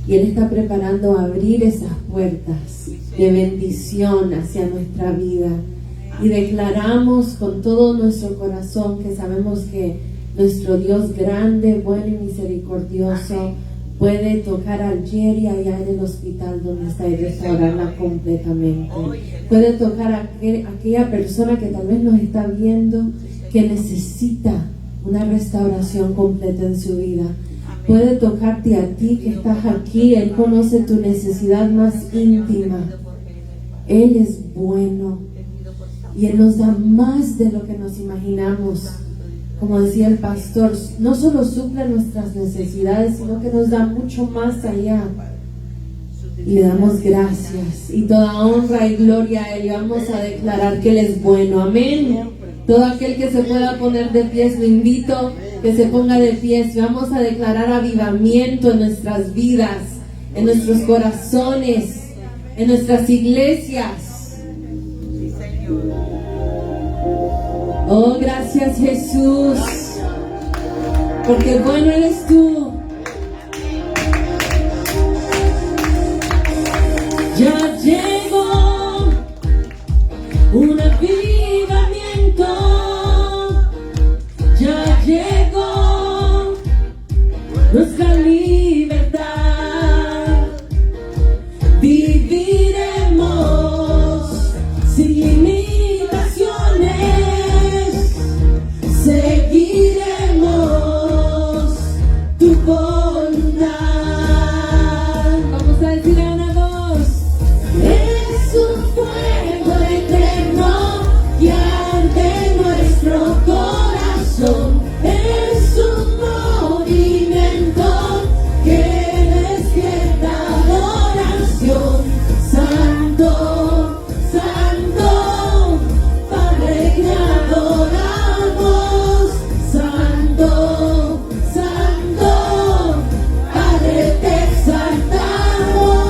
Y Él está preparando abrir esas puertas de bendición hacia nuestra vida. Y declaramos con todo nuestro corazón que sabemos que nuestro Dios grande, bueno y misericordioso puede tocar a Jerry allá en el hospital donde está y restaurarla completamente. Puede tocar a aquella persona que tal vez nos está viendo que necesita una restauración completa en su vida. Puede tocarte a ti que estás aquí. Él conoce tu necesidad más íntima. Él es bueno y Él nos da más de lo que nos imaginamos. Como decía el pastor, no solo suple nuestras necesidades, sino que nos da mucho más allá. Y le damos gracias y toda honra y gloria a Él. Y vamos a declarar que Él es bueno. Amén. Todo aquel que se pueda poner de pies, lo invito que se ponga de pies. Y vamos a declarar avivamiento en nuestras vidas, en nuestros corazones, en nuestras iglesias. Oh, gracias Jesús, porque bueno eres tú. Ya llegó un avivamiento, ya llegó nuestra libertad. Viviremos sin limitaciones, seguiremos tu bondad. Vamos a decir a una voz: es un fuego eterno que arde en nuestro corazón. Es un movimiento que despierta adoración. Santo, Santo, Padre, te adoramos. Santo, Santo, Padre, te exaltamos.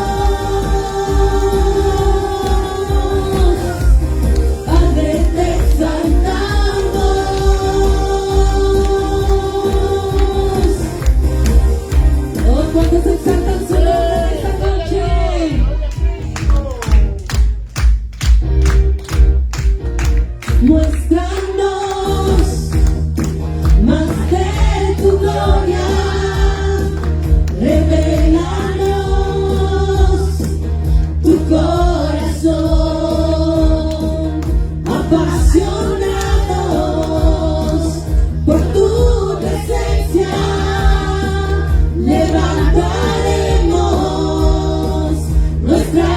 Padre, te exaltamos. Oh, ¿cuántos exaltan su nombre esta noche? Muéstranos más de tu gloria, revélanos tu corazón, apasionados por tu presencia, levantaremos nuestra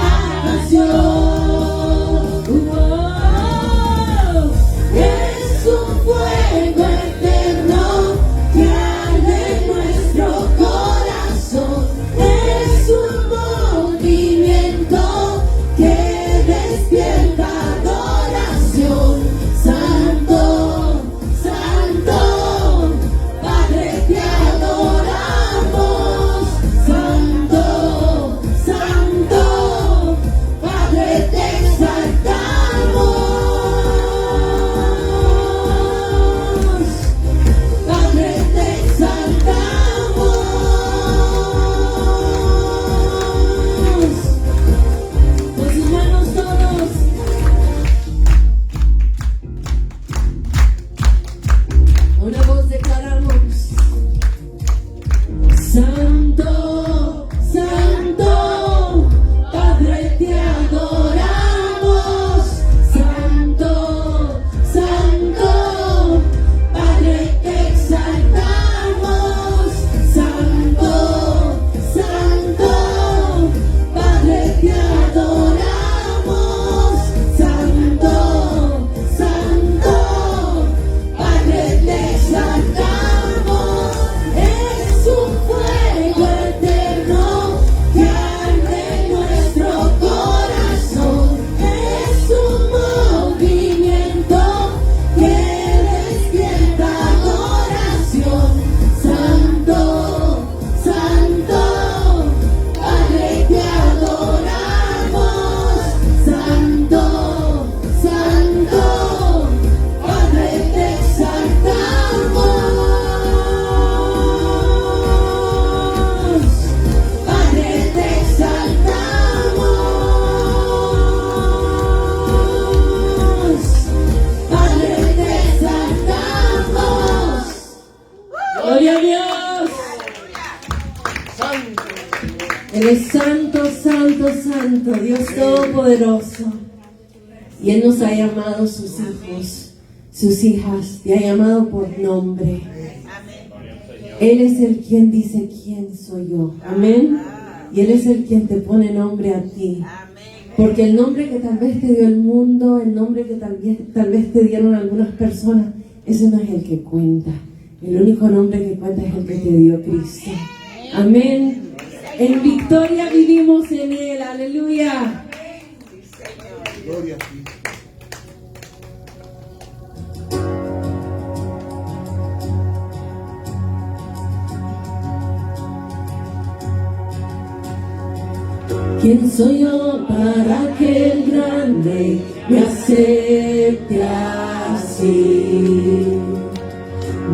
canción. Es un fuego eterno que arde en nuestro corazón. Él es santo, santo, santo, Dios Todopoderoso. Y Él nos ha llamado sus hijos, sus hijas, te ha llamado por nombre. Él es el quien dice quién soy yo. Amén. Y Él es el quien te pone nombre a ti. Porque el nombre que tal vez te dio el mundo, el nombre que tal vez te dieron algunas personas, ese no es el que cuenta. El único nombre que cuenta es el que te dio Cristo. Amén. En victoria vivimos en Él. Aleluya. Gloria a ti. ¿Quién soy yo para que el grande me acepte así?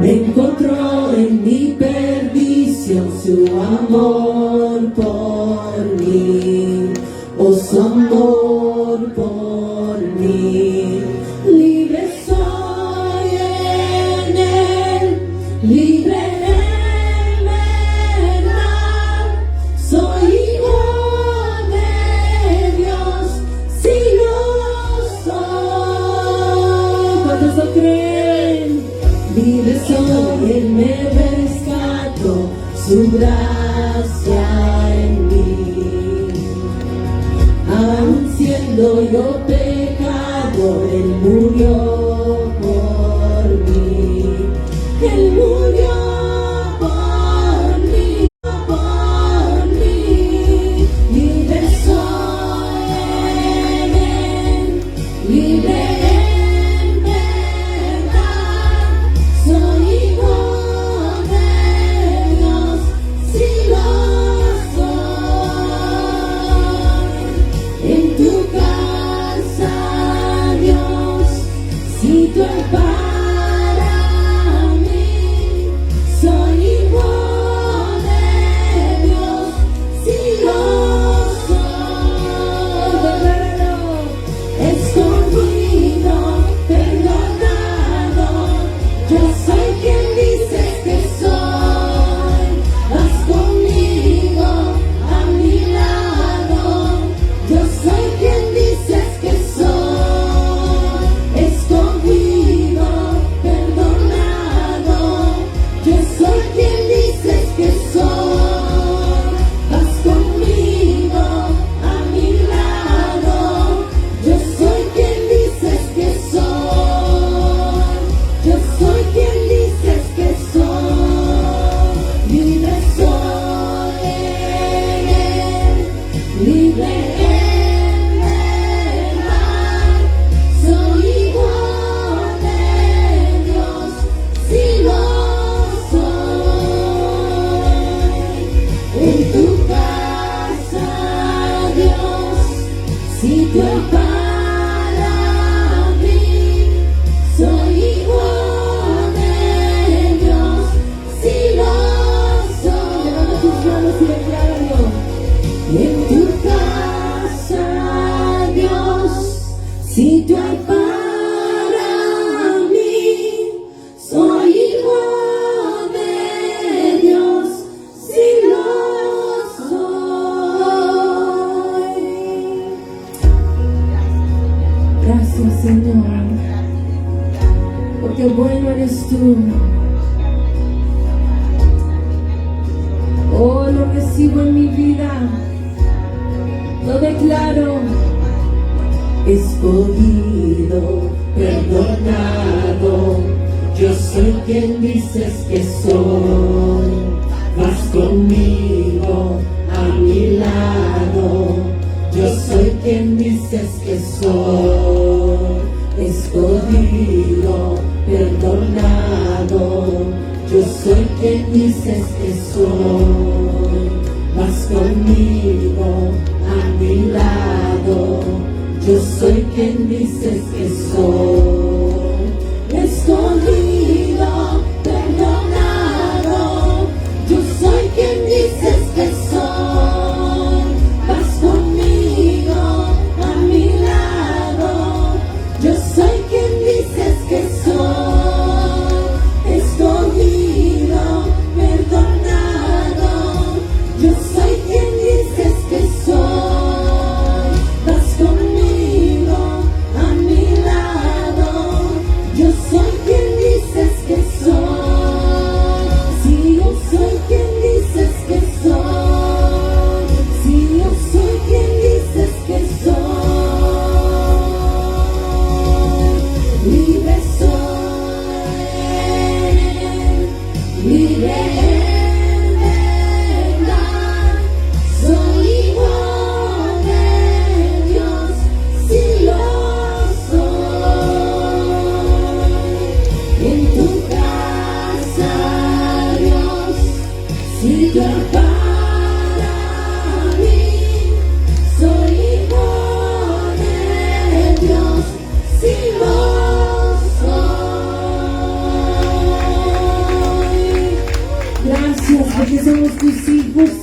Me encontró en mi perdición su amor por mí, oh su amor por mí. Libre soy en Él, libre en verdad, soy hijo de Dios, si lo soy. ¿Cuántos lo creen? Libre soy, Él me rescató, su gracia en mí. Aun siendo yo pecador, Él murió por mí. Él murió por mí, por mí. Libre soy en Él, libre en verdad, soy hijo de Dios, si lo soy. En tu casa, Dios, sitio hay para mí, soy hijo de Dios, si lo soy. Escogido, perdonado, yo soy quien dices que soy. Vas conmigo a mi lado, yo soy quien dices que soy. Escogido, perdonado, yo soy quien dices que soy. Vas conmigo a mi lado, yo soy quien dices que soy. Yo soy quien dices que soy. Libre soy en Él, libre en verdad, soy hijo de Dios, si lo soy. En tu casa, Dios, sitio hay para mí, soy hijo de Dios, si lo soy. Levanta tus manos y decláralo. En tu casa, Dios, sitio hay para mí, soy hijo de Dios, si lo soy. Gracias, Señor, porque bueno eres tú. Oh, lo recibo en mi vida, lo declaro. Escogido, perdonado, yo soy quien dices que soy. Vas conmigo a mi lado, yo soy quien dices que soy. Escogido, perdonado, yo soy quien dices que soy. Vas conmigo a mi lado, yo soy quien dices que soy. Escogido, perdonado, yo soy quien dices que soy. Vas conmigo a mi lado, yo soy quien dices que soy. Escogido, perdonado, yo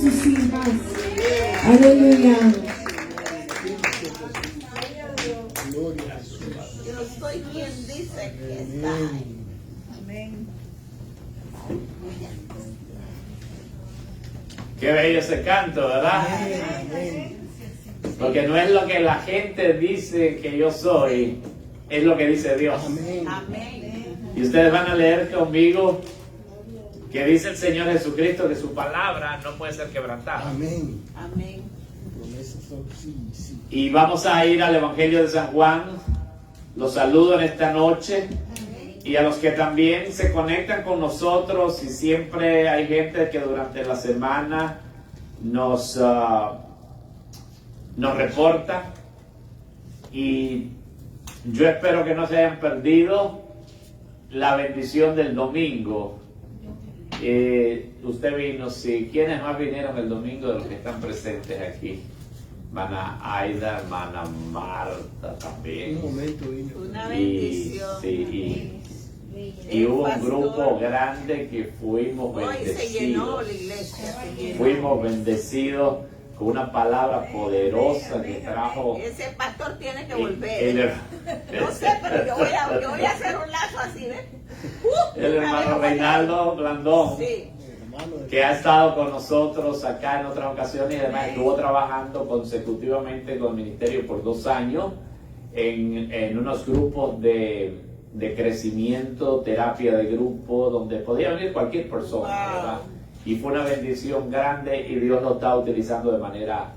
sus hijas. Aleluya. Gloria a Jesús. Yo soy quien dice que está. Amén. Qué bello ese canto, ¿verdad? Porque no es lo que la gente dice que yo soy, es lo que dice Dios. Amén. Amén. Y ustedes van a leer conmigo que dice el Señor Jesucristo que su palabra no puede ser quebrantada. Amén. Amén. Promesas son sí, sí. Y vamos a ir al Evangelio de San Juan. Los saludo en esta noche. Y a los que también se conectan con nosotros, y siempre hay gente que durante la semana nos reporta. Y yo espero que no se hayan perdido la bendición del domingo. Usted vino, sí. ¿Quiénes más vinieron el domingo de los que están presentes aquí? Hermana Aida, hermana Marta también. Un momento vino. Una bendición. Y hubo un grupo grande que fuimos Hoy se llenó bendecidos. la iglesia. Se llenó. Fuimos bendecidos con una palabra poderosa que trajo Ese pastor tiene que el, volver. No sé, pero yo voy a hacer un lazo así, ¿ves? el hermano Reinaldo Blandón, Sí. Hermano de que ha estado con nosotros acá en otras ocasiones y además estuvo trabajando consecutivamente con el ministerio por 2 años en unos grupos de crecimiento, terapia de grupo, donde podía venir cualquier persona, Wow. ¿verdad? Y fue una bendición grande y Dios lo está utilizando de manera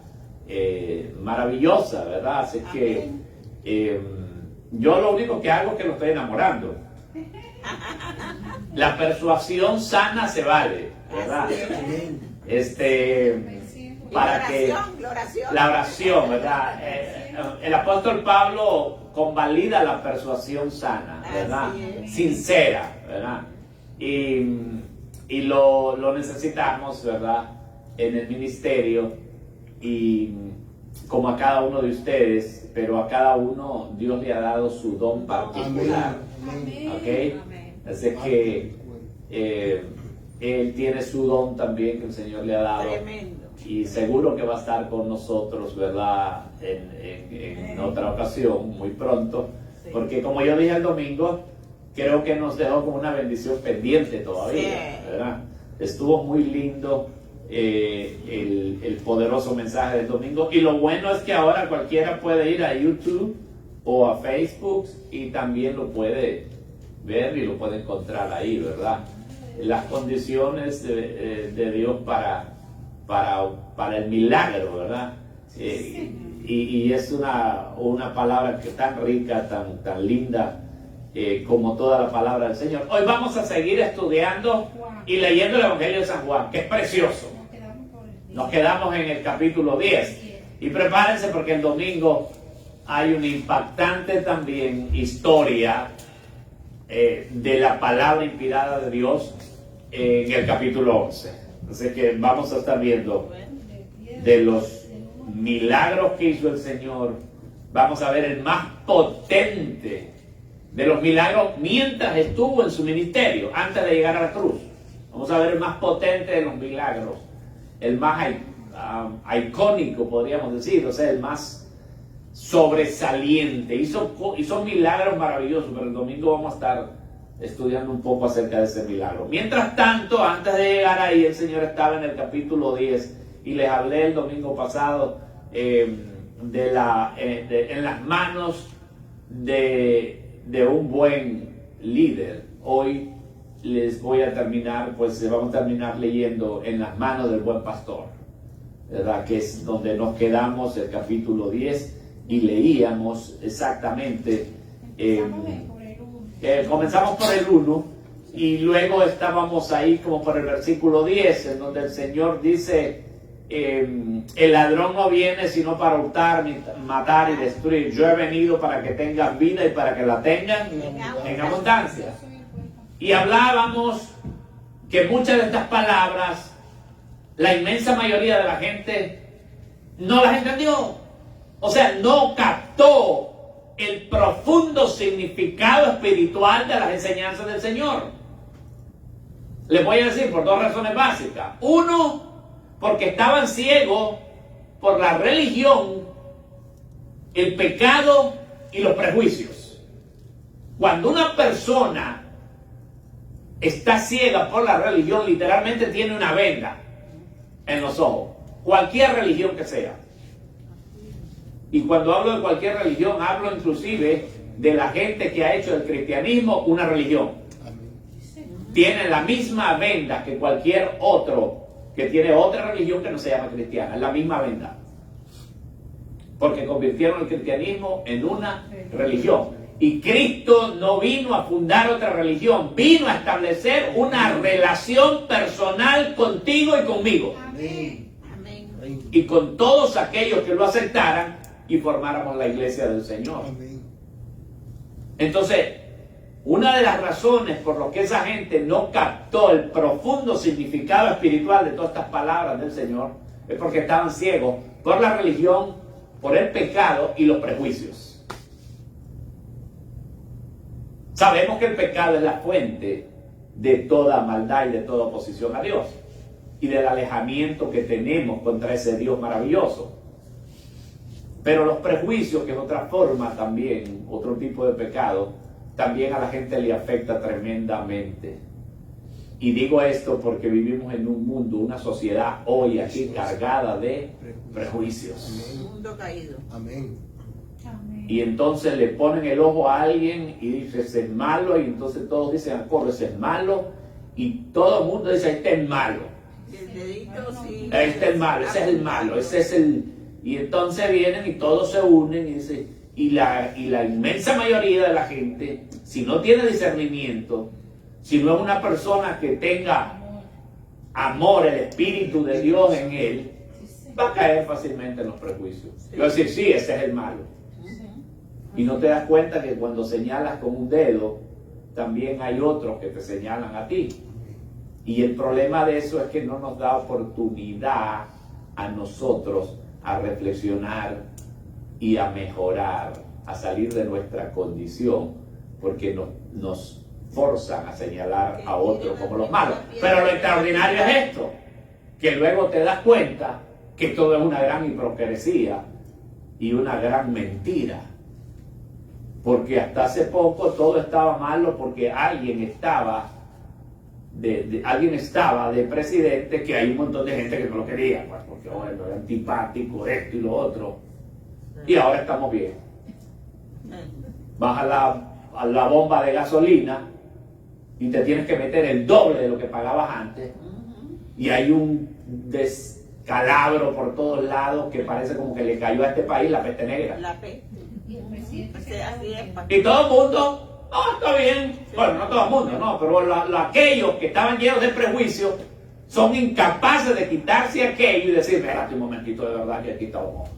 maravillosa, ¿verdad? Así que yo lo único que hago es que lo estoy enamorando. La persuasión sana se vale, ¿verdad? Para que La oración. la oración, ¿verdad? El apóstol Pablo convalida la persuasión sana, ¿verdad? Así es. Sincera, ¿verdad? Y lo necesitamos, ¿verdad? En el ministerio y como a cada uno de ustedes, pero a cada uno Dios le ha dado su don particular, Amén. ¿ok? Así que Él tiene su don también que el Señor le ha dado. Tremendo. Y seguro que va a estar con nosotros, ¿verdad? En otra ocasión, muy pronto. Sí. Porque como yo dije el domingo, creo que nos dejó con una bendición pendiente todavía, Sí. ¿verdad? Estuvo muy lindo el poderoso mensaje del domingo. Y lo bueno es que ahora cualquiera puede ir a YouTube o a Facebook y también lo puede ver y lo puede encontrar ahí, ¿verdad? Las condiciones de Dios para el milagro, ¿verdad? Y es una palabra que tan rica, tan linda, como toda la palabra del Señor. Hoy vamos a seguir estudiando y leyendo el Evangelio de San Juan, que es precioso. Nos quedamos en el capítulo 10. Y prepárense porque el domingo hay una impactante también historia de la palabra inspirada de Dios en el capítulo 11. Así que vamos a estar viendo de los milagros que hizo el Señor. Vamos a ver el más potente de los milagros mientras estuvo en su ministerio, antes de llegar a la cruz. Vamos a ver el más potente de los milagros, el más icónico, podríamos decir, o sea, el más sobresaliente. Hizo milagros maravillosos, pero el domingo vamos a estar estudiando un poco acerca de ese milagro. Mientras tanto, antes de llegar ahí, el Señor estaba en el capítulo 10 y les hablé el domingo pasado en las manos de un buen líder. Hoy les voy a terminar, pues vamos a terminar leyendo en las manos del buen pastor, ¿verdad? Que es donde nos quedamos, el capítulo 10, y leíamos exactamente. Comenzamos por el 1 y luego estábamos ahí como por el versículo 10, en donde el Señor dice: el ladrón no viene sino para hurtar, matar y destruir. Yo he venido para que tengan vida y para que la tengan en abundancia. Y hablábamos que muchas de estas palabras, la inmensa mayoría de la gente no las entendió. O sea, no captó el profundo significado espiritual de las enseñanzas del Señor. Les voy a decir por 2 razones básicas. Uno, porque estaban ciegos por la religión, el pecado y los prejuicios. Cuando una persona está ciega por la religión, literalmente tiene una venda en los ojos, cualquier religión que sea. Y cuando hablo de cualquier religión, hablo inclusive de la gente que ha hecho del cristianismo una religión. Tiene la misma venda que cualquier otro que tiene otra religión que no se llama cristiana, es la misma venda. Porque convirtieron el cristianismo en una religión. Y Cristo no vino a fundar otra religión, vino a establecer una relación personal contigo y conmigo. Amén. Y con todos aquellos que lo aceptaran y formáramos la iglesia del Señor. Entonces, una de las razones por las que esa gente no captó el profundo significado espiritual de todas estas palabras del Señor es porque estaban ciegos por la religión, por el pecado y los prejuicios. Sabemos que el pecado es la fuente de toda maldad y de toda oposición a Dios y del alejamiento que tenemos contra ese Dios maravilloso. Pero los prejuicios, que es otra forma también, otro tipo de pecado, también a la gente le afecta tremendamente. Y digo esto porque vivimos en un mundo, una sociedad hoy aquí cargada de prejuicios. Un mundo caído. Amén. Y entonces le ponen el ojo a alguien y dice, ese es malo, y entonces todos dicen, acuerdo, ese es malo, y todo el mundo dice, este es malo. El dedito, sí. Este es el malo, ese es el malo, ese es el... Y entonces vienen y todos se unen y dicen, y la inmensa mayoría de la gente, si no tiene discernimiento, si no es una persona que tenga amor, el Espíritu de Dios en él, va a caer fácilmente en los prejuicios. Y va a decir, sí, ese es el malo. Y no te das cuenta que cuando señalas con un dedo, también hay otros que te señalan a ti. Y el problema de eso es que no nos da oportunidad a nosotros a reflexionar y a mejorar, a salir de nuestra condición, porque nos forzan a señalar a otros como los malos. Pero lo extraordinario es esto, que luego te das cuenta que todo es una gran hipocresía y una gran mentira. Porque hasta hace poco todo estaba malo porque alguien estaba de presidente, que hay un montón de gente que no lo quería, pues, porque bueno, era antipático, esto y lo otro. Y ahora estamos bien. Vas a la bomba de gasolina y te tienes que meter el doble de lo que pagabas antes. Y hay un descalabro por todos lados que parece como que le cayó a este país la peste negra. La peste. Así es. Y todo el mundo, está bien. Bueno, no todo el mundo, no, pero aquellos que estaban llenos de prejuicios son incapaces de quitarse aquello y decir, espérate un momentito, de verdad que aquí estamos.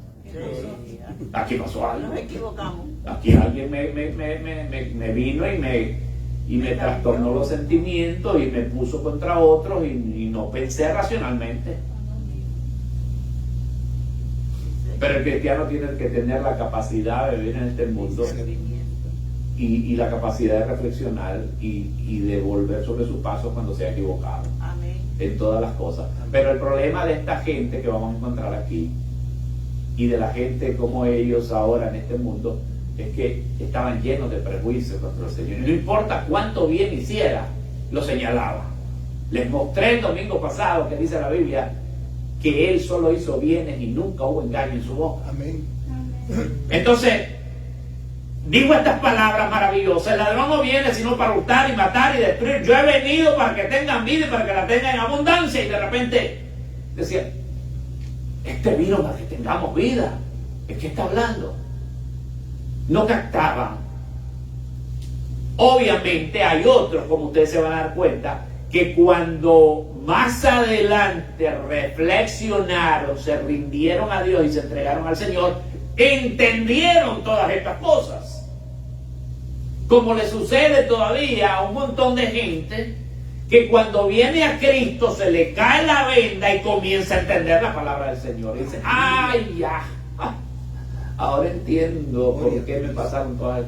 Aquí pasó algo. Nos equivocamos. Aquí alguien me vino y me trastornó los sentimientos y me puso contra otros y no pensé racionalmente. Pero el cristiano tiene que tener la capacidad de vivir en este mundo y la capacidad de reflexionar y de volver sobre su paso cuando se ha equivocado. Amén. En todas las cosas. Pero el problema de esta gente que vamos a encontrar aquí y de la gente como ellos ahora en este mundo es que estaban llenos de prejuicios contra el Señor. Y no importa cuánto bien hiciera, lo señalaba. Les mostré el domingo pasado que dice la Biblia que Él solo hizo bienes y nunca hubo engaño en su boca. Amén. Entonces, digo estas palabras maravillosas: el ladrón no viene sino para hurtar y matar y destruir. Yo he venido para que tengan vida y para que la tengan en abundancia. Y de repente decía, este vino para que tengamos vida. ¿De qué está hablando? No captaban. Obviamente hay otros, como ustedes se van a dar cuenta, que cuando más adelante reflexionaron, se rindieron a Dios y se entregaron al Señor, entendieron todas estas cosas. Como le sucede todavía a un montón de gente que cuando viene a Cristo se le cae la venda y comienza a entender la palabra del Señor. Y dice, ¡ay, ya! Ahora entiendo por qué me pasaron todas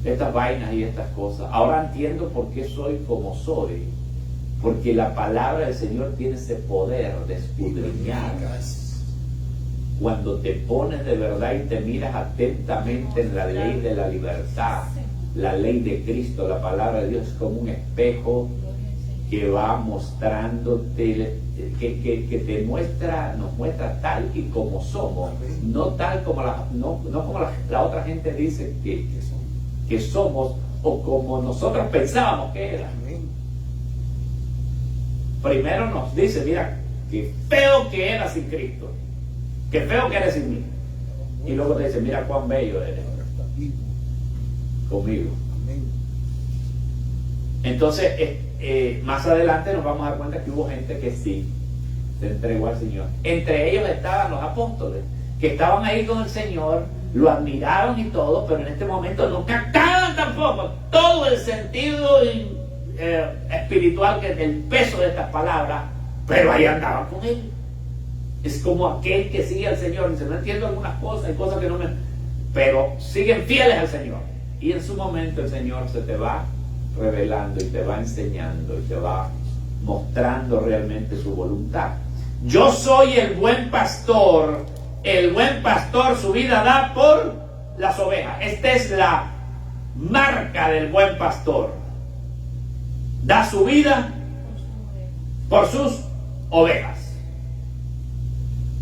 estas vainas y estas cosas. Ahora entiendo por qué soy como soy. Porque la palabra del Señor tiene ese poder de escudriñar. Cuando te pones de verdad y te miras atentamente en la ley de la libertad, la ley de Cristo, la palabra de Dios es como un espejo que va mostrándote, que te muestra, nos muestra tal y como somos, no tal como la otra gente dice que somos, o como nosotros pensábamos que era. Primero nos dice, mira, qué feo que eras sin Cristo, qué feo que eres sin mí. Y luego te dice, mira cuán bello eres conmigo. Entonces, más adelante nos vamos a dar cuenta que hubo gente que sí se entregó al Señor. Entre ellos estaban los apóstoles, que estaban ahí con el Señor, lo admiraron y todo, pero en este momento no captaban tampoco todo el sentido espiritual, que es el peso de estas palabras, pero ahí andaban con él. Es como aquel que sigue al Señor, dice, no entiendo algunas cosas, hay cosas que no me... pero siguen fieles al Señor. Y en su momento el Señor se te va revelando y te va enseñando y te va mostrando realmente su voluntad. Yo soy el buen pastor su vida da por las ovejas. Esta es la marca del buen pastor. Da su vida por sus ovejas.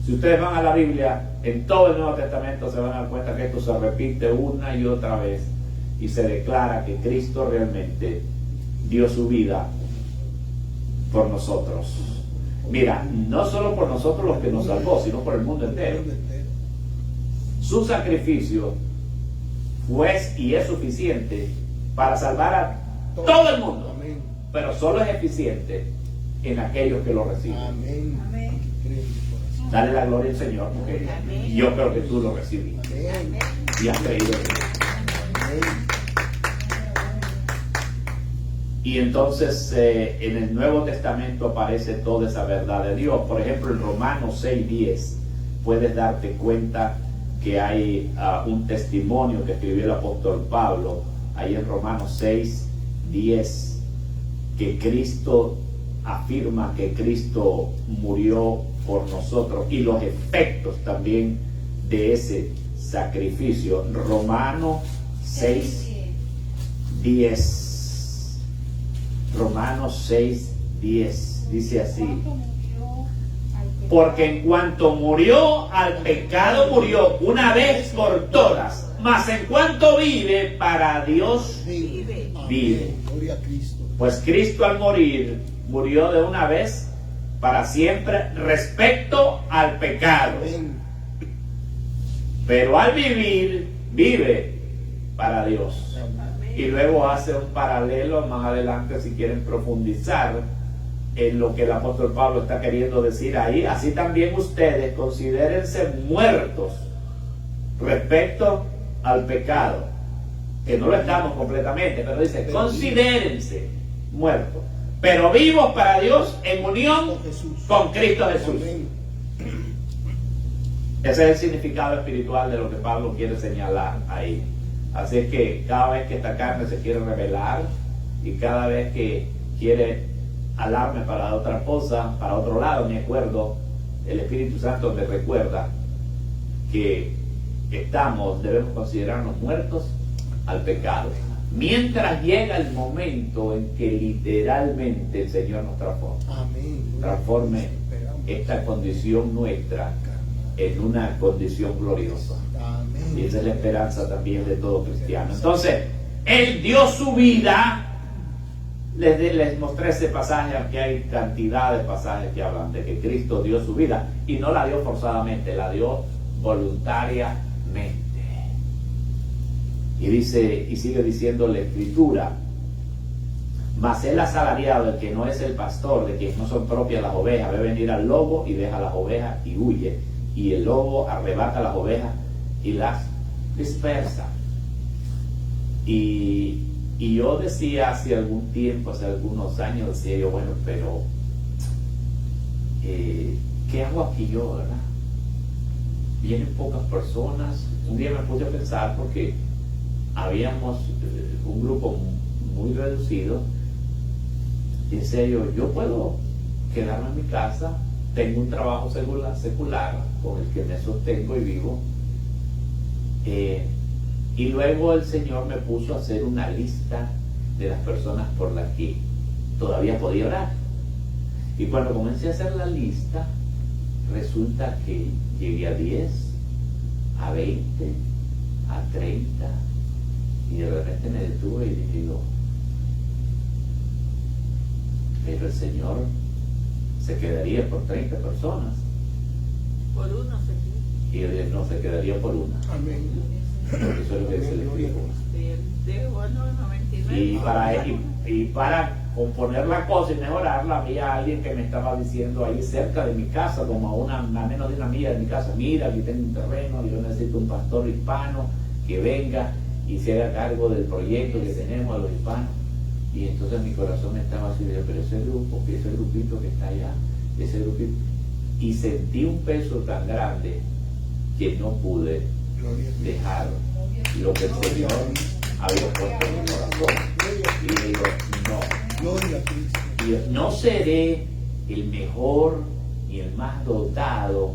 Si ustedes van a la Biblia, en todo el Nuevo Testamento se van a dar cuenta que esto se repite una y otra vez y se declara que Cristo realmente dio su vida por nosotros. Mira, no solo por nosotros los que nos salvó, sino por el mundo entero. Su sacrificio fue y es suficiente para salvar a todo el mundo, pero solo es eficiente en aquellos que lo reciben. Amén. Dale la gloria al Señor, porque yo creo que tú lo recibiste y has creído en él. Y entonces en el Nuevo Testamento aparece toda esa verdad de Dios. Por ejemplo, en Romanos 6:10 puedes darte cuenta que hay un testimonio que escribió el apóstol Pablo ahí en Romanos 6:10, que Cristo afirma que Cristo murió por nosotros y los efectos también de ese sacrificio. Romanos 6:10. Romanos 6:10 dice así: porque en cuanto murió al pecado, murió una vez por todas, mas en cuanto vive, para Dios vive. Pues Cristo al morir, murió de una vez para siempre respecto al pecado, pero al vivir, vive para Dios. Y luego hace un paralelo más adelante, si quieren profundizar en lo que el apóstol Pablo está queriendo decir ahí. Así también ustedes considérense muertos respecto al pecado, que no lo estamos completamente, pero dice considérense muertos, pero vivos para Dios en unión con Cristo Jesús. Ese es el significado espiritual de lo que Pablo quiere señalar ahí. Así es que cada vez que esta carne se quiere rebelar y cada vez que quiere alarme para otra cosa, para otro lado, me acuerdo, el Espíritu Santo me recuerda que debemos considerarnos muertos al pecado, mientras llega el momento en que literalmente el Señor nos transforme esta condición nuestra en una condición gloriosa. Y esa es la esperanza también de todo cristiano. Entonces, Él dio su vida. Les mostré ese pasaje, aquí hay cantidad de pasajes que hablan de que Cristo dio su vida, y no la dio forzadamente, la dio voluntariamente. Y dice, y sigue diciendo la Escritura: mas el asalariado, el que no es el pastor, de quien no son propias las ovejas, ve venir al lobo y deja las ovejas y huye, y el lobo arrebata las ovejas y las dispersa. Y yo decía hace algún tiempo, hace algunos años, decía yo, bueno, pero ¿qué hago aquí yo, verdad? Vienen pocas personas. Un día me puse a pensar, porque habíamos un grupo muy reducido, Y decía yo puedo quedarme en mi casa, tengo un trabajo secular con el que me sostengo y vivo. Y luego el Señor me puso a hacer una lista de las personas por las que todavía podía orar. Y cuando comencé a hacer la lista, resulta que llegué a 10, a 20, a 30, y de repente me detuve y dije yo, pero el Señor se quedaría por 30 personas. Por uno se Y Él no se quedaría por una. Amén. Porque eso es lo que dice el Escrito. Y para componer la cosa y mejorarla, había alguien que me estaba diciendo ahí cerca de mi casa, como a menos de una milla de mi casa: mira, aquí tengo un terreno, yo necesito un pastor hispano que venga y se haga cargo del proyecto que tenemos a los hispanos. Y entonces mi corazón estaba así, pero ese grupito que está allá, ese grupito, y sentí un peso tan grande que no pude dejar lo que el Señor había puesto en mi corazón. Y le digo, no seré el mejor ni el más dotado,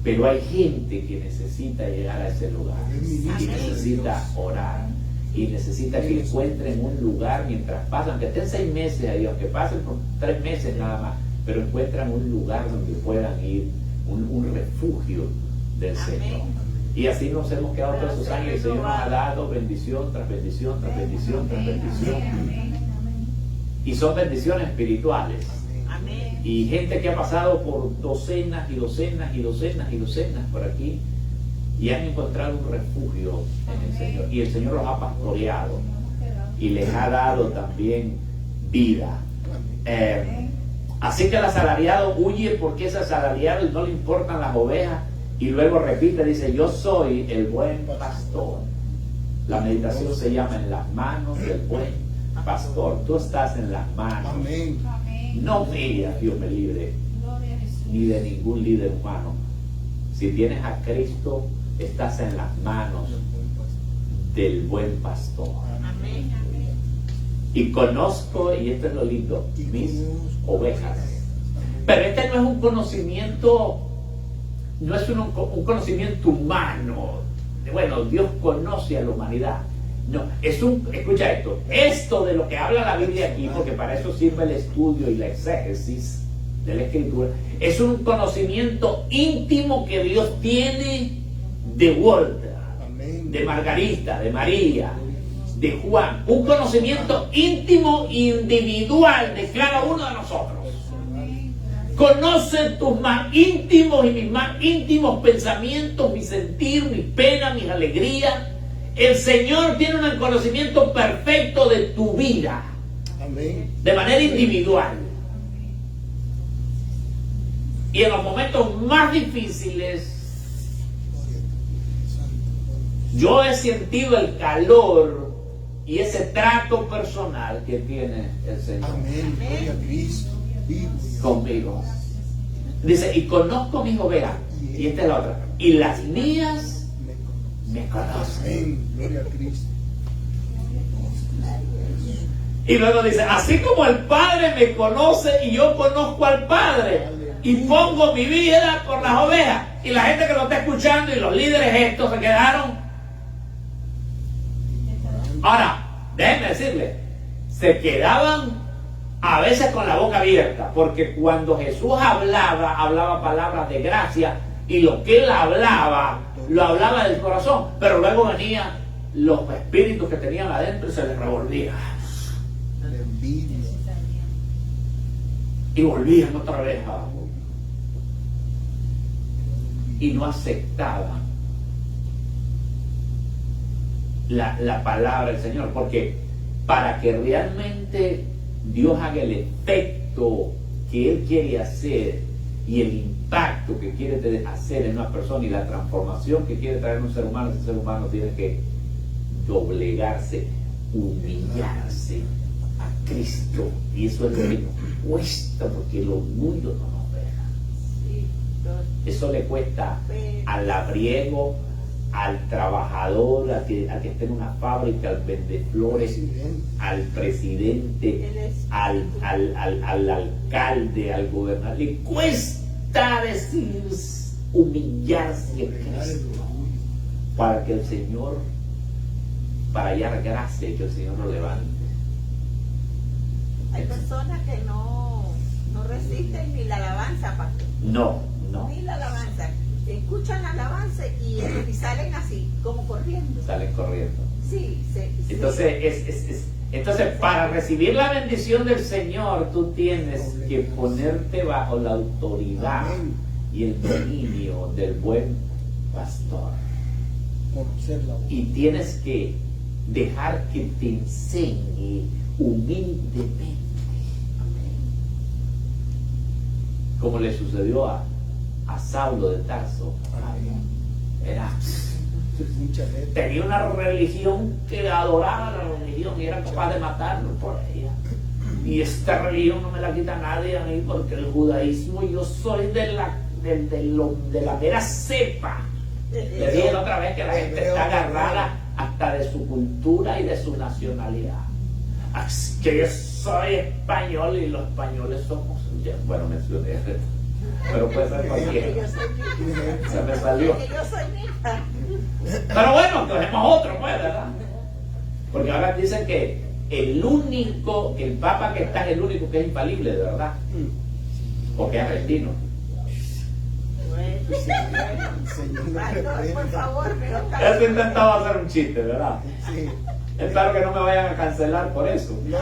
pero hay gente que necesita llegar a ese lugar y necesita orar y necesita que encuentren un lugar mientras pasan, que estén 6 meses ahí, aunque pasen por 3 meses nada más, pero encuentran un lugar donde puedan ir, un refugio del Señor. Y así nos hemos quedado todos esos años. El Señor nos ha dado bendición tras bendición, tras bendición, tras bendición. Y son bendiciones espirituales. Y gente que ha pasado por docenas y docenas y docenas y docenas por aquí y han encontrado un refugio en el Señor. Y el Señor los ha pastoreado y les ha dado también vida. Así que el asalariado huye porque es asalariado y no le importan las ovejas. Y luego repite, dice, yo soy el buen pastor. La meditación se llama en las manos del buen pastor. Tú estás en las manos. Amén. No mías, Dios me libre, ni de ningún líder humano. Si tienes a Cristo, estás en las manos del buen pastor. Y conozco, y esto es lo lindo, mis ovejas. Pero este no es un conocimiento, no es un conocimiento humano. Bueno, Dios conoce a la humanidad. No, escucha esto de lo que habla la Biblia aquí, porque para eso sirve el estudio y la exégesis de la Escritura, es un conocimiento íntimo que Dios tiene de Walter, de Margarita, de María, de Juan, un conocimiento íntimo e individual de cada uno de nosotros. Conoce tus más íntimos y mis más íntimos pensamientos, mi sentir, mis penas, mis alegrías. El Señor tiene un conocimiento perfecto de tu vida. Amén. De manera individual. Y en los momentos más difíciles, yo he sentido el calor y ese trato personal que tiene el Señor. Amén. Gloria a Cristo. Conmigo. Dice, y conozco mis ovejas. Y esta es la otra. Y las mías me conocen. Amén. Gloria a Cristo. Y luego dice, así como el Padre me conoce y yo conozco al Padre y pongo mi vida por las ovejas. Y la gente que lo está escuchando y los líderes estos se quedaron. Ahora, déjenme decirles, se quedaban a veces con la boca abierta, porque cuando Jesús hablaba palabras de gracia, y lo que él hablaba, lo hablaba del corazón, pero luego venían los espíritus que tenían adentro y se les revolvían. Y volvían otra vez y no aceptaban la palabra del Señor, porque para que realmente Dios haga el efecto que Él quiere hacer y el impacto que quiere hacer en una persona y la transformación que quiere traer en un ser humano, ese ser humano tiene que doblegarse, humillarse a Cristo. Y eso es lo que cuesta, porque el orgullo no nos deja. Eso le cuesta al labriego, al trabajador, al que está en una fábrica, al vendeflores, al presidente, al alcalde, al gobernador. Le cuesta decir, humillarse a Cristo para que el Señor, para hallar gracia y que el Señor lo levante. Hay personas que no resisten ni la alabanza, pastor. No. Ni la alabanza. Escuchan la alabanza y salen así, como corriendo. Salen corriendo. Sí. Entonces, para recibir la bendición del Señor, tú tienes que ponerte bajo la autoridad y el dominio del buen pastor. Y tienes que dejar que te enseñe humildemente. Como le sucedió a Saulo de Tarso. Tenía una religión que adoraba la religión y era capaz de matarlo por ella. Y esta religión no me la quita nadie a mí, porque el judaísmo, yo soy de la mera cepa. Le dije la otra vez que la gente está agarrada hasta de su cultura y de su nacionalidad. Así que yo soy español y los españoles somos, bueno, mencioné, pero puede ser cualquiera. Se me salió. Pero bueno, cogemos otro, pues, ¿verdad? Porque ahora dicen que el Papa que está es el único que es infalible, de verdad. Porque es argentino. Por favor, Él intentaba hacer un chiste, ¿verdad? Sí. Espero que no me vayan a cancelar por eso. No.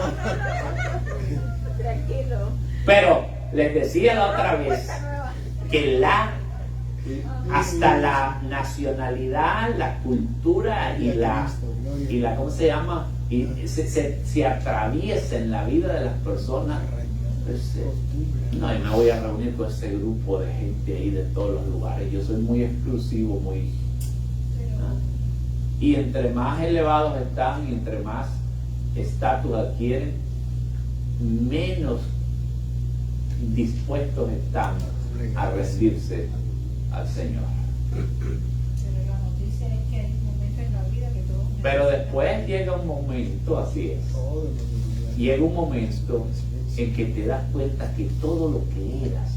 Tranquilo. Pero les decía la otra vez que hasta la nacionalidad, la cultura y la ¿cómo se llama? Y se atraviesa en la vida de las personas. No, y me voy a reunir con ese grupo de gente ahí de todos los lugares. Yo soy muy exclusivo, muy... Y entre más elevados están y entre más estatus adquieren, menos dispuestos están a recibirse al Señor. Pero la noticia es que hay momentos en la vida que todos... Pero después llega un momento, así es, llega un momento en que te das cuenta que todo lo que eras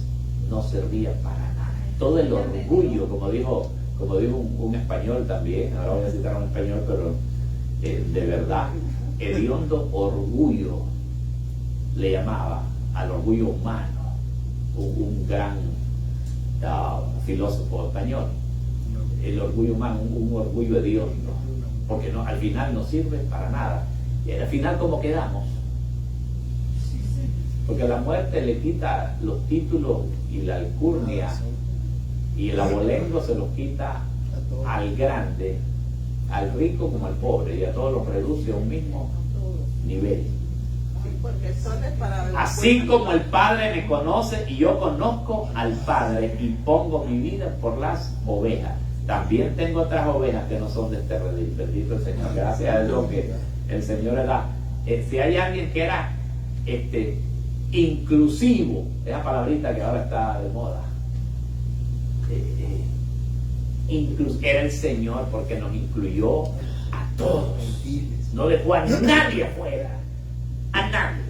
no servía para nada. Todo el orgullo, como dijo un español también, ahora voy a citar a un español, pero de verdad, hediondo orgullo le llamaba al orgullo humano, un gran filósofo español. El orgullo humano, un orgullo hediondo, porque no, al final no sirve para nada. Y al final, ¿cómo quedamos? Porque la muerte le quita los títulos y la alcurnia, y el abolengo se los quita al grande, al rico como al pobre, y a todos los reduce a un mismo nivel. Así como el Padre me conoce y yo conozco al Padre y pongo mi vida por las ovejas, también tengo otras ovejas que no son de este redil. Bendito el Señor. Gracias a Dios que el Señor era, si hay alguien que era inclusivo, esa palabrita que ahora está de moda, era el Señor, porque nos incluyó a todos, no dejó a nadie afuera, a nadie,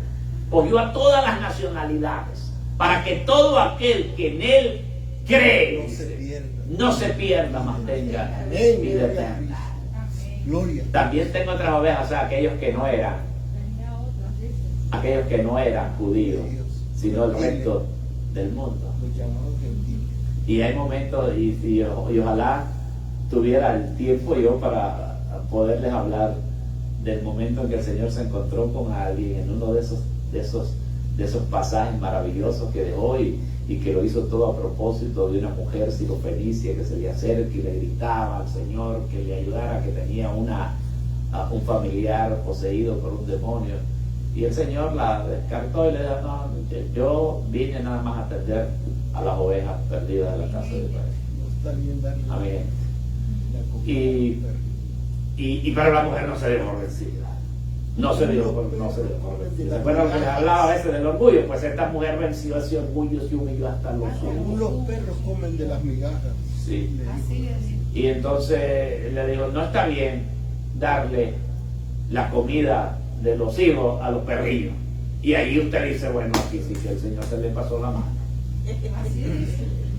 cogió a todas las nacionalidades, para que todo aquel que en Él cree no se pierda, mas tenga vida eterna. También tengo otras ovejas, o sea, aquellos que no eran judíos, sino el resto del mundo. Y hay momentos, y ojalá tuviera el tiempo yo para poderles hablar del momento en que el Señor se encontró con alguien en uno de esos pasajes maravillosos que dejó, y que lo hizo todo a propósito de una mujer sirofenicia que se le acerca y le gritaba al Señor que le ayudara, que tenía un familiar poseído por un demonio. Y el Señor la descartó y le dijo: no, yo vine nada más a atender a las ovejas perdidas de la casa de Israel. Amén. Pero la mujer no se dejó vencida. No se dio por vencido. ¿Se acuerdan que les hablaba a veces del orgullo? Pues esta mujer venció ese orgullo y se humilló hasta los Aún ojos. los perros comen de las migajas. Sí. Así es. Y entonces le digo, no está bien darle la comida de los hijos a los perrillos. Y ahí usted dice, bueno, aquí sí que el Señor se le pasó la mano. Así es.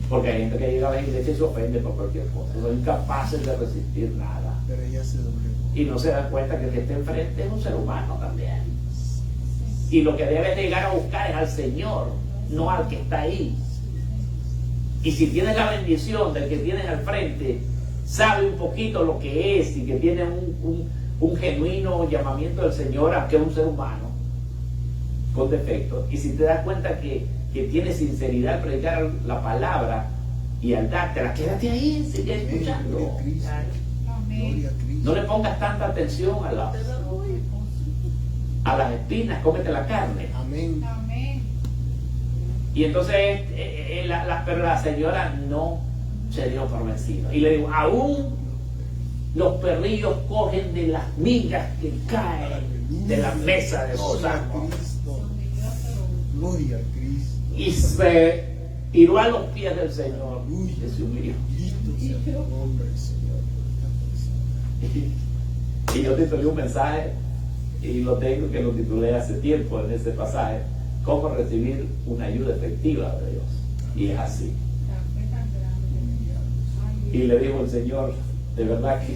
Porque hay gente que llega a la iglesia y se ofende por cualquier cosa. Son incapaces de resistir nada. Pero ella se doblegó. Y no se dan cuenta que el que está enfrente es un ser humano también. Y lo que debes de llegar a buscar es al Señor, no al que está ahí. Y si tienes la bendición del que tienes al frente, sabe un poquito lo que es y que tiene un genuino llamamiento del Señor, aunque es un ser humano con defectos. Y si te das cuenta que tiene sinceridad al predicar la palabra y al dártela, quédate ahí, sigue escuchando. Gloria a Cristo. Amén. Gloria a Cristo. No le pongas tanta atención a las espinas, cómete la carne. Amén. Amén. Y entonces, pero la señora no se dio por vencido. Y le digo, aún los perrillos cogen de las migas que caen de la mesa de los Gloria a amos. Cristo. Gloria a Cristo. Y se tiró a los pies del Señor y se humilló. Bendito sea tu nombre, Señor, por esta persona. Y yo titulé un mensaje, y lo tengo que lo titulé hace tiempo en ese pasaje, cómo recibir una ayuda efectiva de Dios. Y es así. La fe tan grande. Ay, Y le dijo el Señor, de verdad que,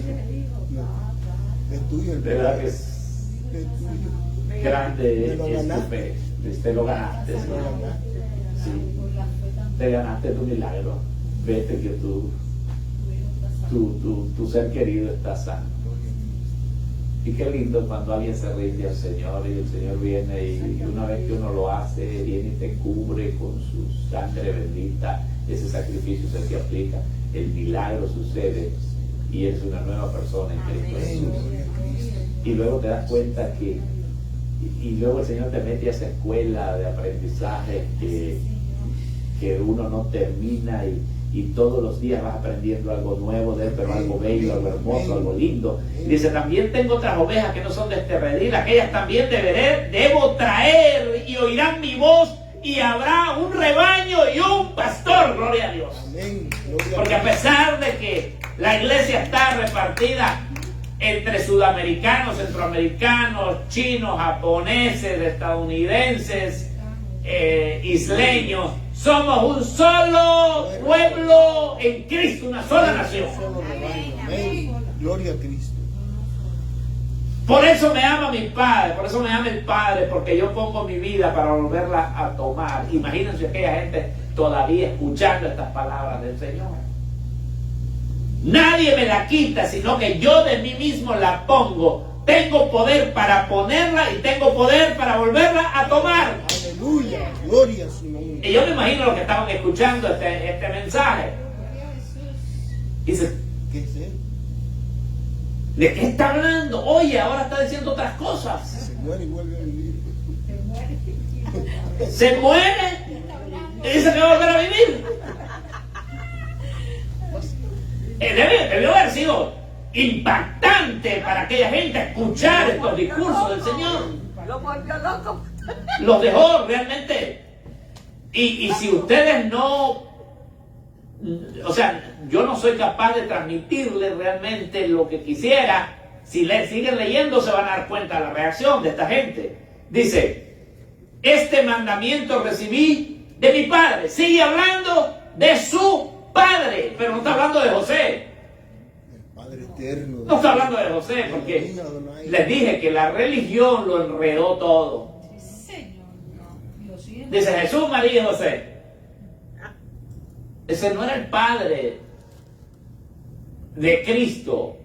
Es tuyo el de verdad que es tuyo. grande Te lo es tu ganaste. fe. Te lo ganaste, Te lo Señor. ganaste. Sí, por la fe tan te ganaste tu milagro. Vete que tu ser querido está sano. Y qué lindo cuando alguien se rinde al Señor y el Señor viene y una vez que uno lo hace, viene y te cubre con su sangre bendita. Ese sacrificio se te aplica, el milagro sucede y eres una nueva persona en Cristo Jesús. Y luego te das cuenta que, y luego el Señor te mete a esa escuela de aprendizaje que uno no termina y todos los días vas aprendiendo algo nuevo de él, pero algo bello, algo hermoso, algo lindo. Y dice, también tengo otras ovejas que no son de este redil, aquellas también debo traer y oirán mi voz y habrá un rebaño y un pastor, gloria a Dios. Amén. Gloria Porque a Dios. pesar de que la iglesia está repartida entre sudamericanos, centroamericanos, chinos, japoneses, estadounidenses, isleños, somos un solo pueblo en Cristo, una sola nación. Solo rebaño. Amén. Gloria a Cristo. Por eso me ama mi Padre, por eso me ama el Padre, porque yo pongo mi vida para volverla a tomar. Imagínense aquella gente todavía escuchando estas palabras del Señor. Nadie me la quita, sino que yo de mí mismo la pongo. Tengo poder para ponerla y tengo poder para volverla a tomar. Aleluya. Gloria a su nombre. Y yo me imagino los que estaban escuchando este mensaje. Dice, ¿Qué es él? ¿de qué está hablando? Oye, ahora está diciendo otras cosas. Se muere y vuelve a vivir. Se muere y dice que va a volver a vivir. Debió haber sido impactante para aquella gente escuchar estos discursos del Señor. Lo volvió loco. Los dejó realmente. Y si ustedes no, o sea, yo no soy capaz de transmitirles realmente lo que quisiera, si siguen leyendo se van a dar cuenta de la reacción de esta gente. Dice, este mandamiento recibí de mi Padre. Sigue hablando de su Padre, pero no está hablando de José. El Padre eterno. No está hablando de José, porque les dije que la religión lo enredó todo. Señor, no. Dios sí es Dice Jesús, María y José. Ese no era el Padre de Cristo.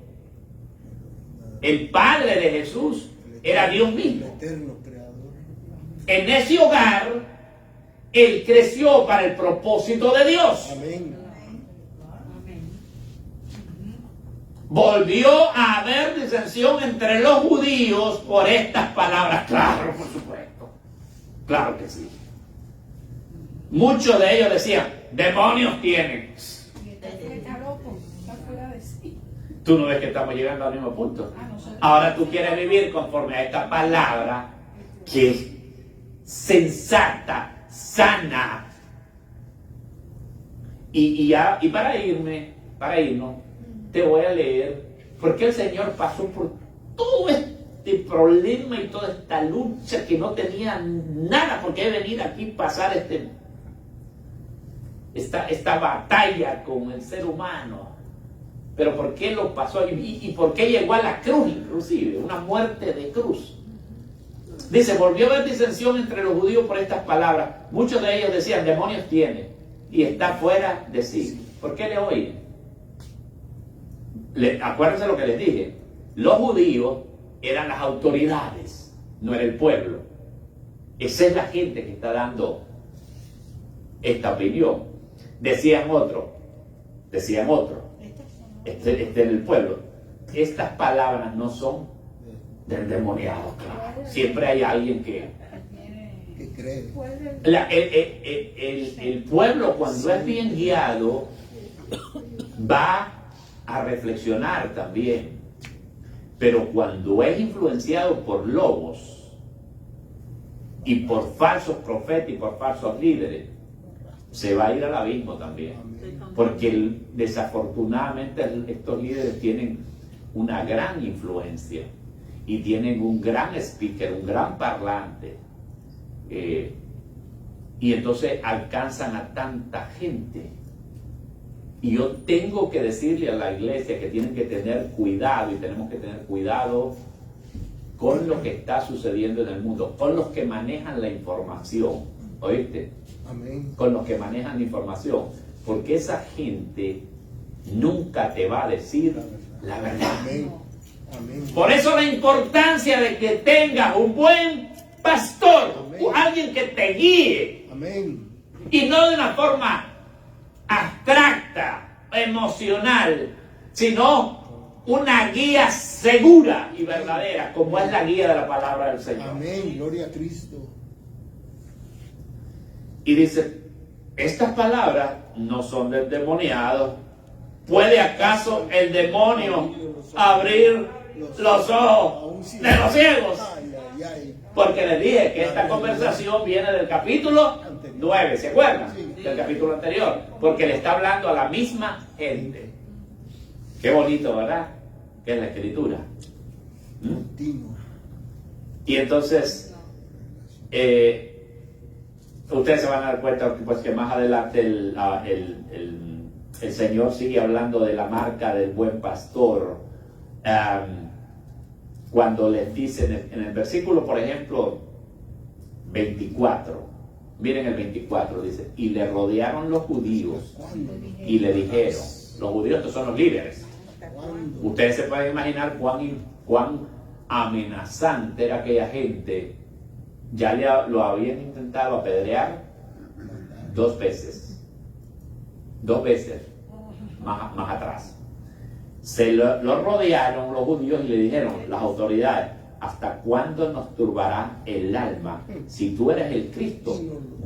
El Padre de Jesús era Dios El mismo. eterno creador. En ese hogar, Él creció para el propósito de Dios. Amén. Volvió a haber disensión entre los judíos por estas palabras. Claro, por supuesto. Claro que sí. Muchos de ellos decían, demonios tienen. Y está loco, está fuera de sí. Tú no ves que estamos llegando al mismo punto. Ahora tú quieres vivir conforme a esta palabra que es sensata, sana. Y para irnos, te voy a leer, porque el Señor pasó por todo este problema y toda esta lucha que no tenía nada por qué venir aquí pasar esta batalla con el ser humano. Pero ¿por qué lo pasó? ¿Y por qué llegó a la cruz inclusive? Una muerte de cruz. Dice, volvió a haber disensión entre los judíos por estas palabras. Muchos de ellos decían, demonios tiene y está fuera de sí. ¿Por qué le oyen? Acuérdense lo que les dije. Los judíos eran las autoridades, no era el pueblo. Esa es la gente que está dando esta opinión. Decían otro, este en el pueblo. Estas palabras no son del demoniado, claro. Siempre hay alguien que cree. El pueblo, cuando es bien guiado, va a reflexionar también. Pero cuando es influenciado por lobos y por falsos profetas y por falsos líderes, se va a ir al abismo también. Porque desafortunadamente estos líderes tienen una gran influencia y tienen un gran speaker, un gran parlante. Y entonces alcanzan a tanta gente. Y yo tengo que decirle a la iglesia que tienen que tener cuidado, y tenemos que tener cuidado con lo que está sucediendo en el mundo, con los que manejan la información. ¿Oíste? Amén. Con los que manejan la información. Porque esa gente nunca te va a decir la verdad. Amén. Amén. Por eso la importancia de que tengas un buen pastor, Amén. alguien que te guíe. Amén. Y no de una forma abstracta, emocional, sino una guía segura y verdadera, como es la guía de la palabra del Señor. Amén. Gloria a Cristo. Y dice, estas palabras no son del demoniado. ¿Puede acaso el demonio abrir los ojos de los ciegos? Ay, ay, ay. Porque les dije que esta conversación viene del capítulo 9, ¿se acuerdan? Del capítulo anterior, porque le está hablando a la misma gente. Qué bonito, ¿verdad? Que es la escritura. Continuo. Y entonces, ustedes se van a dar cuenta pues, que más adelante el Señor sigue hablando de la marca del buen pastor. Cuando les dicen en el versículo, por ejemplo, 24, miren el 24, dice, y le rodearon los judíos y le dijeron, los judíos que son los líderes, ustedes se pueden imaginar cuán amenazante era aquella gente. Ya lo habían intentado apedrear 2 veces, más atrás. Se lo rodearon los judíos y le dijeron, las autoridades, ¿hasta cuándo nos turbará el alma? Si tú eres el Cristo,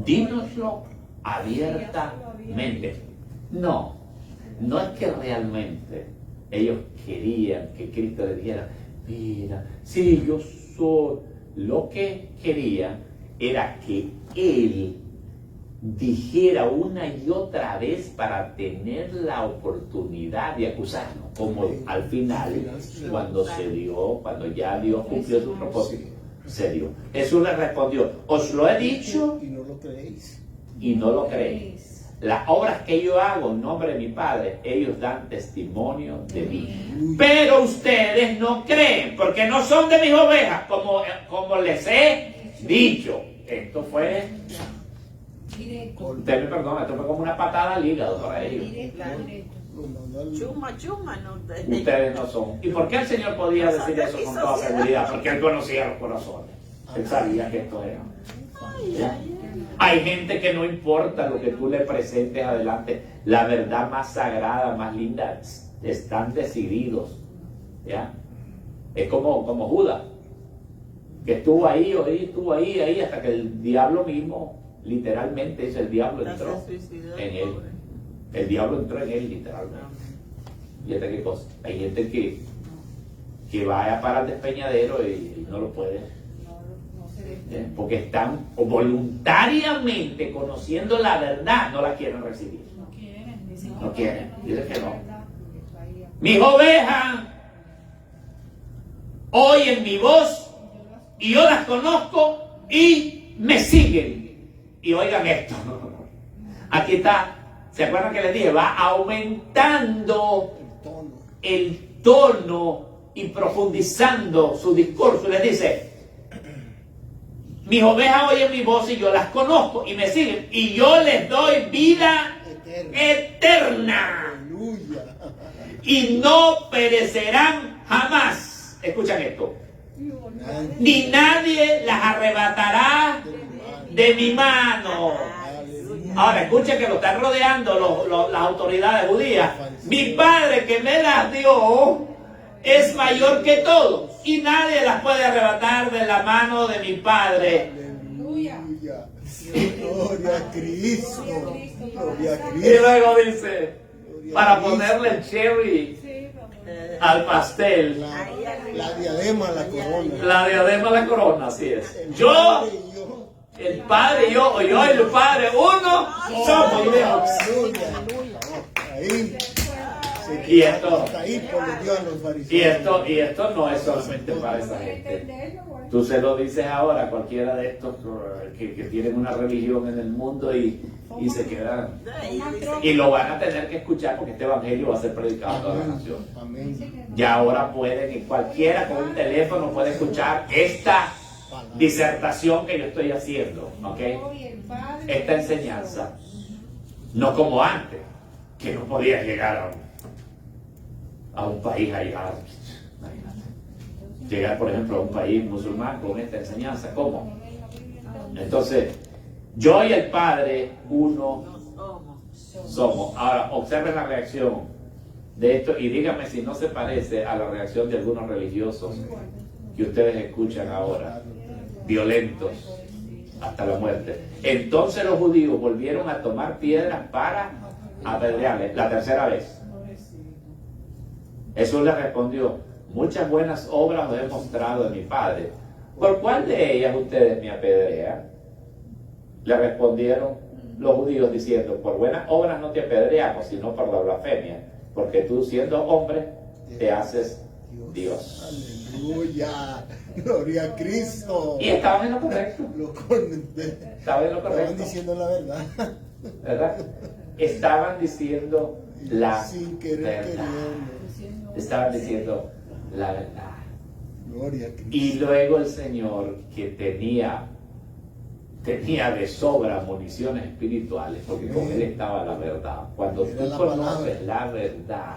dínoslo abiertamente. No es que realmente ellos querían que Cristo les dijera, mira, sí, yo soy. Lo que querían era que Él dijera una y otra vez para tener la oportunidad de acusarnos, como al final, cuando ya Dios cumplió su propósito, se dio. Jesús le respondió, os lo he dicho y no lo creéis. Y no lo creéis. Las obras que yo hago en nombre de mi Padre, ellos dan testimonio de mí. Pero ustedes no creen, porque no son de mis ovejas, como les he dicho. Esto fue... Usted me perdona, esto fue como una patada al hígado para ellos. Chuma, no. Ustedes no son. ¿Y por qué el Señor podía decir eso con toda seguridad? Porque Él conocía los corazones. Él sabía que esto era. ¿Ya? Hay gente que no importa lo que tú le presentes adelante, la verdad más sagrada, más linda, están decididos. ¿Ya? Es como Judas, que estuvo ahí, hasta que el diablo mismo, literalmente, el diablo entró en él. El diablo entró en él, literalmente. Fíjate qué cosa. Hay gente que va para el despeñadero y no lo puede. No se Porque están voluntariamente conociendo la verdad, no la quieren recibir. no quieren, dicen No quieren, dicen que no. verdad, porque está ahí. Mis ovejas oyen mi voz y yo las conozco y me siguen. Y oigan esto. Aquí está. ¿Se acuerdan que les dije? Va aumentando el tono y profundizando su discurso. Les dice: mis ovejas oyen mi voz y yo las conozco y me siguen. Y yo les doy vida eterna. Aleluya. Y no perecerán jamás. Escuchan esto. Ni nadie las arrebatará de mi mano. Ahora escuchen que lo están rodeando las autoridades judías. Mi Padre que me las dio es mayor que todos y nadie las puede arrebatar de la mano de mi Padre. Aleluya. Gloria a Cristo. Gloria a Y Cristo. luego dice, para ponerle el cherry al pastel, La diadema, la corona. la diadema a la corona, así es. Yo, el Padre y yo, o yo y el Padre, uno somos Dios. Aleluya. Ahí. Y esto, Ahí por los Dios a los fariseos. y esto no es solamente para esa gente. Tú se lo dices ahora a cualquiera de estos que tienen una religión en el mundo y se quedan. Y lo van a tener que escuchar porque este evangelio va a ser predicado a toda la nación. Amén. Ya ahora pueden, y cualquiera con un teléfono puede escuchar esta disertación que yo estoy haciendo, ¿ok? Esta enseñanza. No como antes, que no podía llegar a un país allá. Imagínate. Llegar, por ejemplo, a un país musulmán con esta enseñanza. ¿Cómo? Entonces, yo y el Padre, uno somos. Ahora, observen la reacción de esto y díganme si no se parece a la reacción de algunos religiosos que ustedes escuchan ahora, violentos hasta la muerte. Entonces los judíos volvieron a tomar piedras para apedrearle la tercera vez. Jesús le respondió: muchas buenas obras os he mostrado de mi Padre. ¿Por cuál de ellas ustedes me apedrean? Le respondieron los judíos diciendo: por buenas obras no te apedreamos, sino por la blasfemia, porque tú, siendo hombre, te haces Dios. Aleluya. Gloria a Cristo. Y estaban en lo correcto. Estaban en lo Estaban correcto, diciendo la verdad. ¿verdad? Estaban diciendo la Sin querer verdad. queriendo. Estaban diciendo la verdad. Gloria a Cristo. Y luego el Señor, que tenía de sobra municiones espirituales, porque con Él estaba la verdad. Cuando Era tú la conoces palabra. la verdad,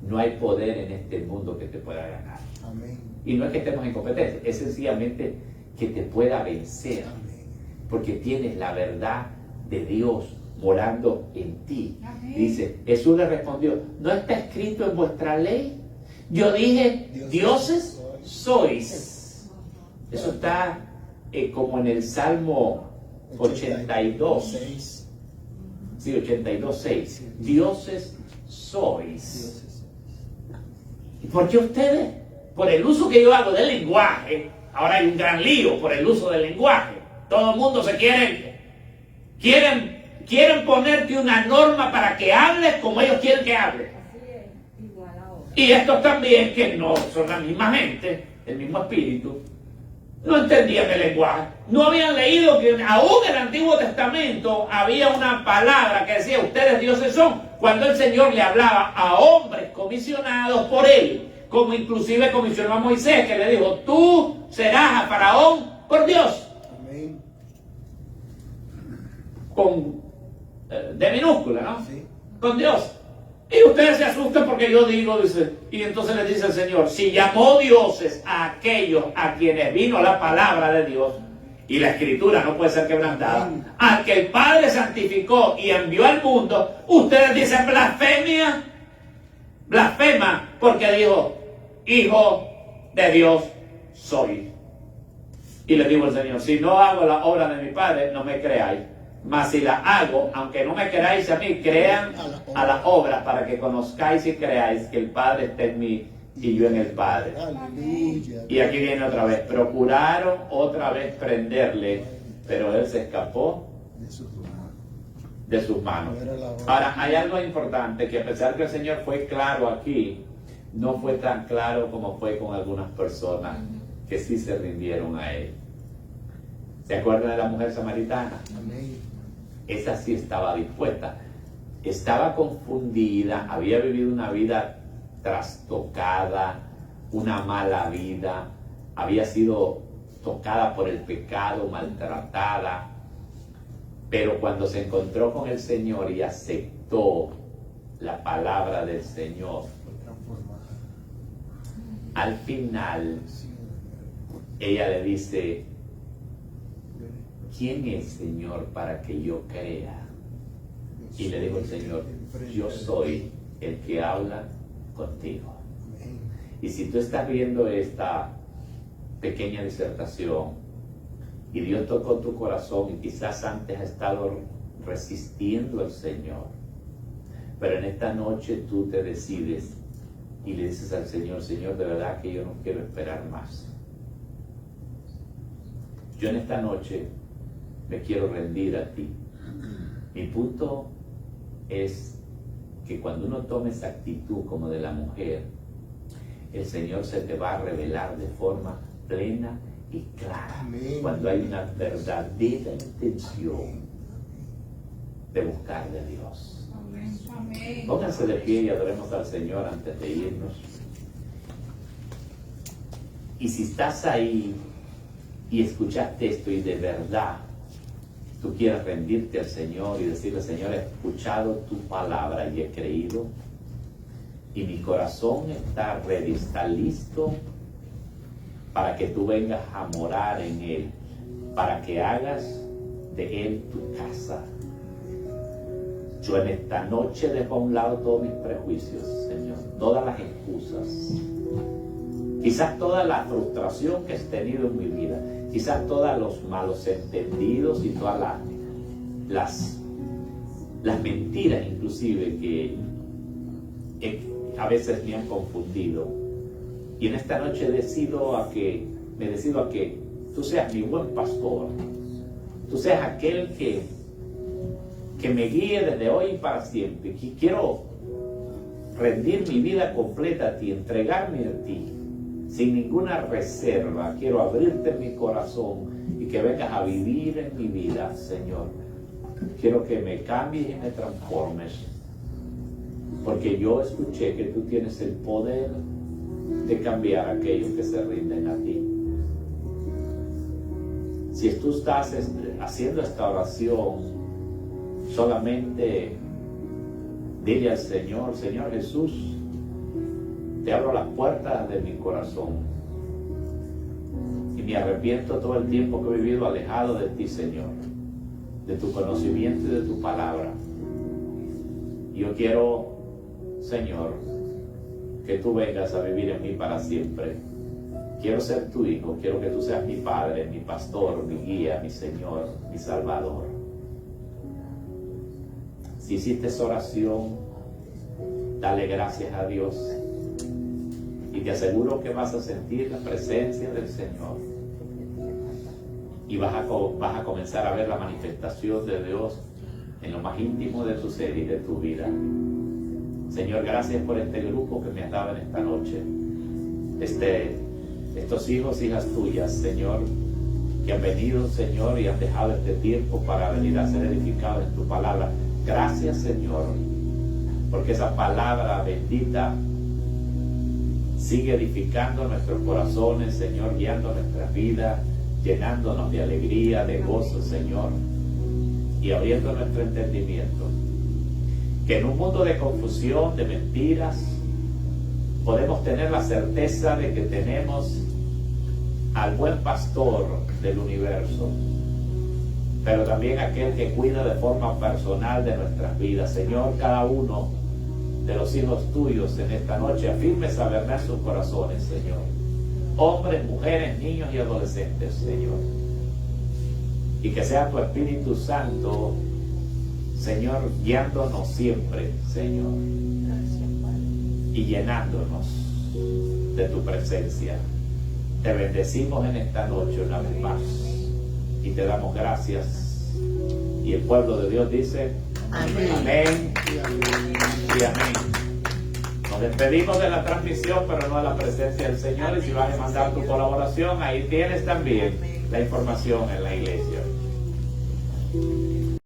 no hay poder en este mundo que te pueda ganar. Amén. Y no es que estemos en competencia, es sencillamente que te pueda vencer, Amén. porque tienes la verdad de Dios morando en ti. Amén. Dice, Jesús le respondió: ¿no está escrito en vuestra ley? Yo dije, dioses sois. Eso está como en el Salmo 82. 6. Sí, 82:6. Dioses sois. ¿Y por qué ustedes? Por el uso que yo hago del lenguaje. Ahora hay un gran lío por el uso del lenguaje. Todo el mundo se quieren ponerte una norma para que hables como ellos quieren que hables. Y estos también, que no son la misma gente, el mismo espíritu, no entendían el lenguaje. No habían leído que aún en el Antiguo Testamento había una palabra que decía: ustedes dioses son, cuando el Señor le hablaba a hombres comisionados por Él, como inclusive comisionó a Moisés, que le dijo: tú serás a Faraón por Dios, Amén. con de minúscula, ¿no? Sí. Con Dios. Y ustedes se asustan porque yo digo, dice, y entonces les dice el Señor: si llamó dioses a aquellos a quienes vino la palabra de Dios, y la escritura no puede ser quebrantada, al que el Padre santificó y envió al mundo, ustedes dicen blasfemia, blasfema, porque dijo: hijo de Dios soy. Y le dijo el Señor: si no hago la obra de mi Padre, no me creáis. Mas si la hago, aunque no me creáis a mí, crean a las obras para que conozcáis y creáis que el Padre está en mí y yo en el Padre. Aleluya. Y aquí viene otra vez. Procuraron otra vez prenderle, pero él se escapó De sus manos. de sus manos. No era la hora. Ahora, hay algo importante, que a pesar que el Señor fue claro aquí, no fue tan claro como fue con algunas personas que sí se rindieron a Él. ¿Se acuerdan de la mujer samaritana? Amén. Esa sí estaba dispuesta. Estaba confundida, había vivido una vida trastocada, una mala vida, había sido tocada por el pecado, maltratada. Pero cuando se encontró con el Señor y aceptó la palabra del Señor, Fue transformada. al final Sí, ella le dice: ¿quién es, Señor, para que yo crea? Y le dijo el Señor: yo soy el que habla contigo. Amén. Y si tú estás viendo esta pequeña disertación y Dios tocó tu corazón y quizás antes has estado resistiendo al Señor, pero en esta noche tú te decides y le dices al Señor: Señor, de verdad que yo no quiero esperar más. Yo en esta noche me quiero rendir a ti. Mi punto es que cuando uno tome esa actitud como de la mujer, el Señor se te va a revelar de forma plena y clara. Amén. Cuando hay una verdadera intención de buscar de Dios. Amén. Amén. Pónganse de pie y adoremos al Señor antes de irnos. Y si estás ahí y escuchaste esto y de verdad tú quieres rendirte al Señor y decirle: Señor, he escuchado tu palabra y he creído, y mi corazón está ready, está listo para que tú vengas a morar en Él, para que hagas de Él tu casa. Yo en esta noche dejo a un lado todos mis prejuicios, Señor, todas las excusas, quizás toda la frustración que he tenido en mi vida, quizás todos los malos entendidos y todas las mentiras inclusive que a veces me han confundido. Y en esta noche me decido a que tú seas mi buen pastor, tú seas aquel que me guíe desde hoy y para siempre. Que quiero rendir mi vida completa a ti, entregarme a ti sin ninguna reserva. Quiero abrirte mi corazón y que vengas a vivir en mi vida, Señor. Quiero que me cambies y me transformes, porque yo escuché que tú tienes el poder de cambiar a aquellos que se rinden a ti. Si tú estás haciendo esta oración, solamente dile al Señor: Señor Jesús, te abro las puertas de mi corazón y me arrepiento todo el tiempo que he vivido alejado de ti, Señor, de tu conocimiento y de tu palabra. Yo quiero, Señor, que tú vengas a vivir en mí para siempre. Quiero ser tu hijo, quiero que tú seas mi padre, mi pastor, mi guía, mi Señor, mi Salvador. Si hiciste esa oración, dale gracias a Dios y te aseguro que vas a sentir la presencia del Señor y vas a comenzar a ver la manifestación de Dios en lo más íntimo de tu ser y de tu vida. Señor, gracias por este grupo que me has dado en esta noche, estos hijos, hijas tuyas, Señor, que han venido, Señor, y han dejado este tiempo para venir a ser edificados en tu palabra. Gracias, Señor, porque esa palabra bendita sigue edificando nuestros corazones, Señor, guiando nuestras vidas, llenándonos de alegría, de gozo, Señor, y abriendo nuestro entendimiento. Que en un mundo de confusión, de mentiras, podemos tener la certeza de que tenemos al buen pastor del universo, pero también aquel que cuida de forma personal de nuestras vidas. Señor, cada uno de los hijos tuyos en esta noche afirme esa verdad en sus corazones, Señor. Hombres, mujeres, niños y adolescentes, Señor. y que sea tu Espíritu Santo, Señor, guiándonos siempre, Señor, y llenándonos de tu presencia. Te bendecimos en esta noche una vez más y te damos gracias. Y el pueblo de Dios dice Amén. amén y amén. Nos despedimos de la transmisión, pero no de la presencia del Señor. Y si vas a mandar tu colaboración, ahí tienes también la información en la iglesia.